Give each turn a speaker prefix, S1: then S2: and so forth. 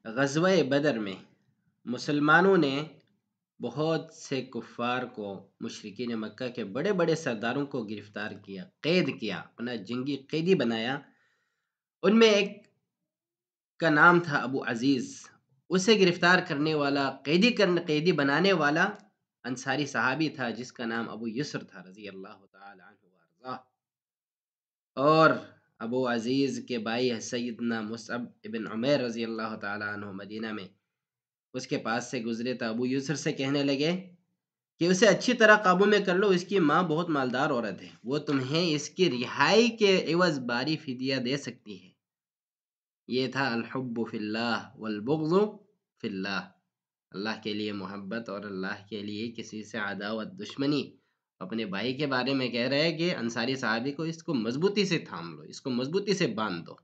S1: غزوہ بدر میں مسلمانوں نے بہت سے کفار کو، مشرکین مکہ کے بڑے بڑے سرداروں کو گرفتار کیا، قید کیا، اپنا جنگی قیدی بنایا۔ ان میں ایک کا نام تھا ابو عزیز۔ اسے گرفتار کرنے والا، قیدی بنانے والا انصاری صحابی تھا جس کا نام ابو یسر تھا رضی اللہ تعالی عنہ وارضاہ۔ اور ابو عزیز کے بھائی سیدنا مصعب ابن عمیر رضی اللہ تعالی عنہ مدینہ میں اس کے پاس سے گزرے تو ابو یسر سے کہنے لگے کہ اسے اچھی طرح قابو میں کر لو، اس کی ماں بہت مالدار عورت ہے، وہ تمہیں اس کی رہائی کے عوض باری فدیہ دے سکتی ہے۔ یہ تھا الحب فی اللہ والبغض فی اللہ، اللہ کے لیے محبت اور اللہ کے لیے کسی سے عداوت، دشمنی۔ اپنے بھائی کے بارے میں کہہ رہے ہیں کہ انصاری صحابی کو اس کو مضبوطی سے تھام لو، اس کو مضبوطی سے باندھ دو۔